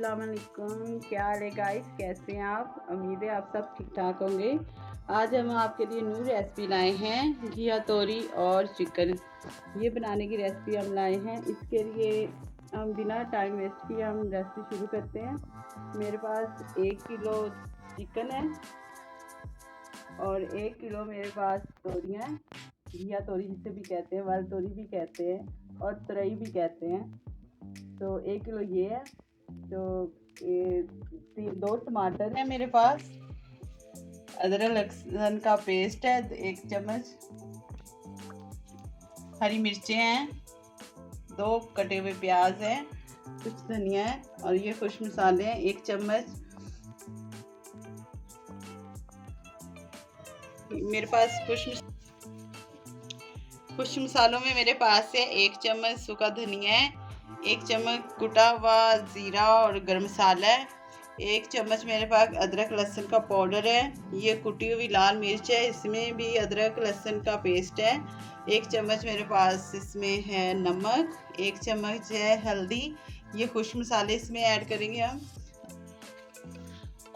अस्सलाम वालेकुम। क्या हाल है गाइस, कैसे हैं आप? उम्मीद है आप सब ठीक ठाक होंगे। आज हम आपके लिए न्यू रेसिपी लाए हैं, घिया तोरी और चिकन। ये बनाने की रेसिपी हम लाए हैं। इसके लिए हम बिना टाइम वेस्ट किए हम रेसिपी शुरू करते हैं। मेरे पास 1 किलो चिकन है और 1 किलो मेरे पास तोरियाँ हैं। घिया तोरी जिसे भी कहते हैं, वाल तोरी भी कहते हैं और तरई भी कहते हैं। तो 1 किलो ये है। तो 2 टमाटर है मेरे पास। अदरक लहसुन का पेस्ट है 1 चम्मच। हरी मिर्चें हैं, 2 कटे हुए प्याज हैं, कुछ धनिया है और ये खुश मसाले हैं 1 चम्मच। मेरे पास कुछ मसालों में मेरे पास है 1 चम्मच सूखा धनिया है, 1 चम्मच कुटा हुआ ज़ीरा और गरम मसाला है, 1 चम्मच मेरे पास अदरक लहसुन का पाउडर है। ये कुटी हुई लाल मिर्च है, इसमें भी अदरक लहसुन का पेस्ट है। 1 चम्मच मेरे पास इसमें है नमक, 1 चम्मच है हल्दी। ये खुश मसाले इसमें ऐड करेंगे हम।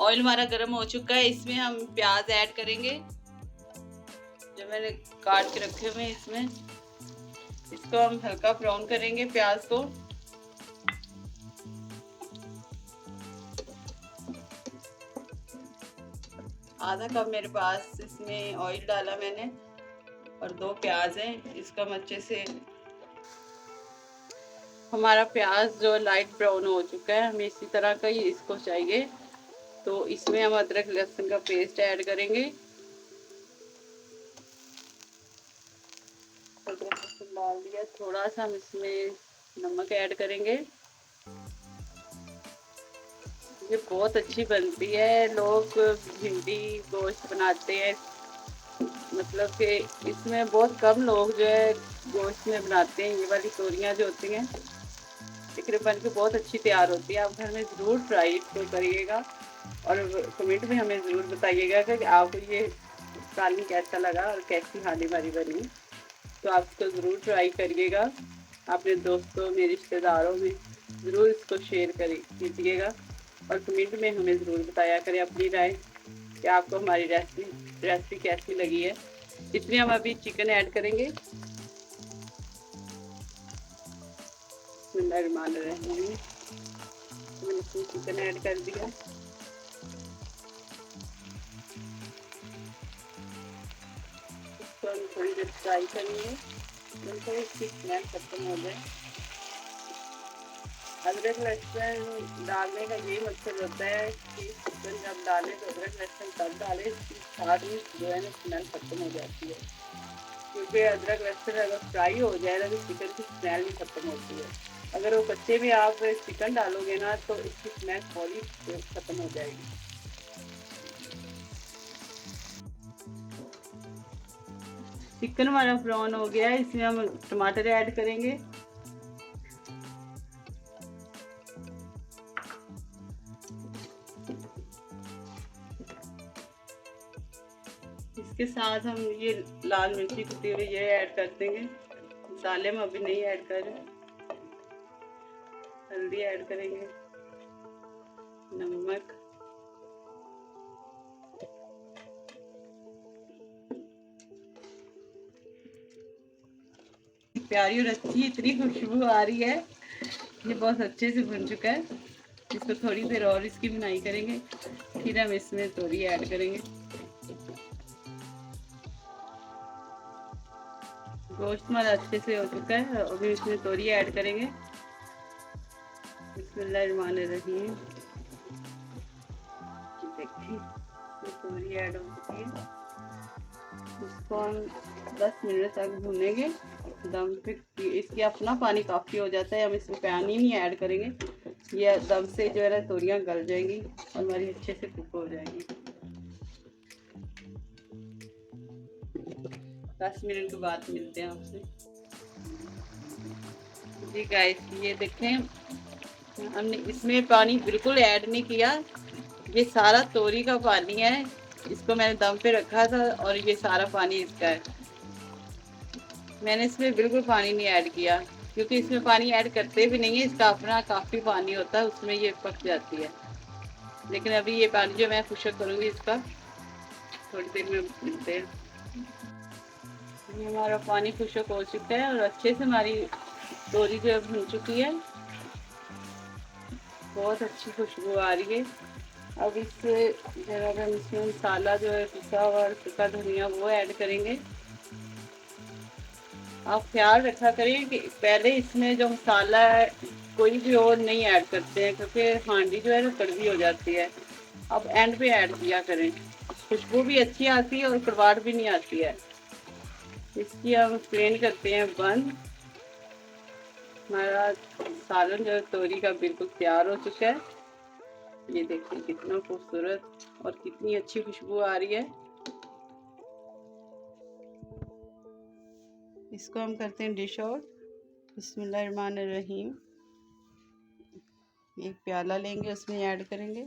ऑयल हमारा गर्म हो चुका है, इसमें हम प्याज ऐड करेंगे जो मैंने काट के रखे हुए हैं। इसमें इसको हम हल्का ब्राउन करेंगे प्याज को। आधा कप मेरे पास इसमें ऑयल डाला मैंने और 2 प्याज हैं। इसको हम अच्छे से, हमारा प्याज जो लाइट ब्राउन हो चुका है, हमें इसी तरह का ही इसको चाहिए। तो इसमें हम अदरक लहसुन का पेस्ट ऐड करेंगे। डाल दिया, थोड़ा सा हम इसमें नमक ऐड करेंगे। ये बहुत अच्छी बनती है। लोग भिंडी गोश्त बनाते हैं, मतलब कि इसमें बहुत कम लोग जो है गोश्त में बनाते हैं। ये वाली तोरियां जो होती हैं लेकिन बन के बहुत अच्छी तैयार होती है। आप घर में ज़रूर ट्राई इसको करिएगा और कमेंट में हमें ज़रूर बताइएगा कि आपको ये सालन कैसा लगा और कैसी हाली वाली बनी। तो आप इसको ज़रूर ट्राई करिएगा, अपने दोस्तों में रिश्तेदारों में ज़रूर इसको शेयर कीजिएगा और कमेंट में हमें ज़रूर बताया करें अपनी राय कि आपको हमारी रेसिपी कैसी लगी है। इसमें हम अभी चिकन ऐड करेंगे। मैंने इसमें चिकन ऐड कर दिया। इसको हम थोड़ी देर फ्राई करेंगे, थोड़ी इसकी स्मेल खत्म हो जाए। अदरक लहसुन डालने का ये मकसद होता है कि चिकन जब डालें तो अदरक लहसुन तब डालें, इसकी सारी जो है ना स्मेल खत्म हो जाती है। क्योंकि अदरक लहसुन अगर फ्राई हो जाए ना तो चिकन की स्मेल भी खत्म होती है। अगर वो कच्चे में आप चिकन डालोगे ना तो इसकी स्मेल थोड़ी खत्म हो जाएगी। चिकन हमारा ब्राउन हो गया है, इसमें हम टमाटर ऐड करेंगे। इसके साथ हम ये लाल मिर्ची कुटी हुई ये ऐड कर देंगे। मसाले हम अभी नहीं ऐड कर रहे। हल्दी ऐड करेंगे, नमक, प्यारी और अच्छी इतनी खुशबू आ रही है। ये बहुत अच्छे से भुन चुका है। इसको थोड़ी देर और इसकी भुनाई करेंगे, फिर हम इसमें तोरी ऐड करेंगे। गोश्त हमारा अच्छे से हो चुका है, अभी इसमें तोरी ऐड करेंगे। बिस्मिल्लाहिर्रहमानिर्रहीम। देखिए तोरी ऐड हो चुकी है। इसको हम 10 मिनट तक भूनेंगे दम पे। इसकी अपना पानी काफ़ी हो जाता है, हम इसमें पानी नहीं ऐड करेंगे। ये दम से जो है ना तोरियाँ गल जाएंगी और हमारी अच्छे से कुक हो जाएंगी। 10 मिनट के बाद मिलते हैं आपसे। जी गाइस, ये देखें हमने इसमें पानी बिल्कुल ऐड नहीं किया। ये सारा तोरी का पानी है, इसको मैंने दम पे रखा था और ये सारा पानी इसका है। मैंने इसमें बिल्कुल पानी नहीं ऐड किया। क्योंकि इसमें पानी ऐड करते भी नहीं है, इसका अपना काफ़ी पानी होता है, उसमें ये पक जाती है। लेकिन अभी ये पानी जो मैं खुशक करूँगी इसका थोड़ी देर में मिलते हैं। ये हमारा पानी खुशक हो चुका है और अच्छे से हमारी तोरी जो है भुन चुकी है, बहुत अच्छी खुशबू आ रही है। अब इससे जरा हम इसमें मसाला जो है पिसा हुआ सूखा धनिया वो ऐड करेंगे। आप ख्याल रखा करें कि पहले इसमें जो मसाला है कोई भी और नहीं ऐड करते हैं, क्योंकि हांडी जो है ना कड़वी हो जाती है। अब एंड पे ऐड किया करें, खुशबू भी अच्छी आती है और कड़वाहट भी नहीं आती है। इसकी हम फ्लेम करते हैं बंद। हमारा सालन जो है तोरी का बिल्कुल तैयार हो चुका है। ये देखिए कितना खूबसूरत और कितनी अच्छी खुशबू आ रही है। इसको हम करते हैं डिश आउट। बिस्मिल्लाहिर्रहमानिर्रहीम। एक प्याला लेंगे, उसमें ऐड करेंगे।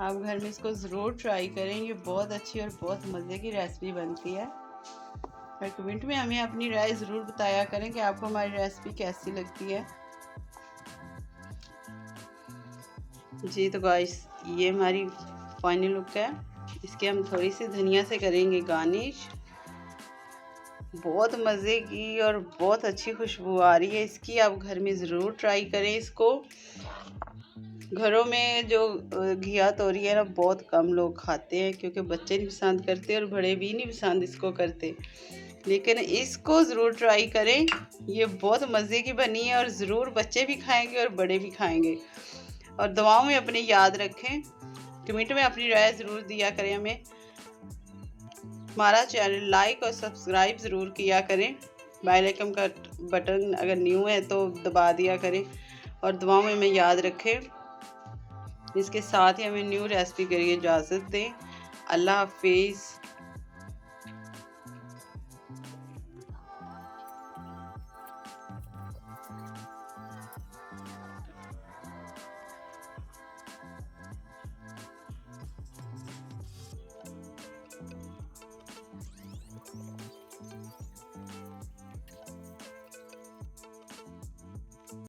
आप घर में इसको ज़रूर ट्राई करें, ये बहुत अच्छी और बहुत मज़े की रेसिपी बनती है। और कमेंट में हमें अपनी राय ज़रूर बताया करें कि आपको हमारी रेसिपी कैसी लगती है। जी तो गाइस, ये हमारी फाइनल लुक है। इसके हम थोड़ी सी धनिया से करेंगे गार्निश। बहुत मज़े की और बहुत अच्छी खुशबू आ रही है इसकी। आप घर में ज़रूर ट्राई करें इसको। घरों में जो घिया तोरी है ना बहुत कम लोग खाते हैं, क्योंकि बच्चे नहीं पसंद करते और बड़े भी नहीं पसंद इसको करते। लेकिन इसको ज़रूर ट्राई करें, ये बहुत मज़े की बनी है और ज़रूर बच्चे भी खाएंगे और बड़े भी खाएंगे। और दुआओं में अपने याद रखें। कमेंट में अपनी राय ज़रूर दिया करें हमें। हमारा चैनल लाइक और सब्सक्राइब ज़रूर किया करें। बेल आइकन का बटन अगर न्यू है तो दबा दिया करें और दुआओं में हमें याद रखें। इसके साथ ही हमें न्यू रेसिपी के लिए इजाज़त दें। अल्लाह हाफिज़।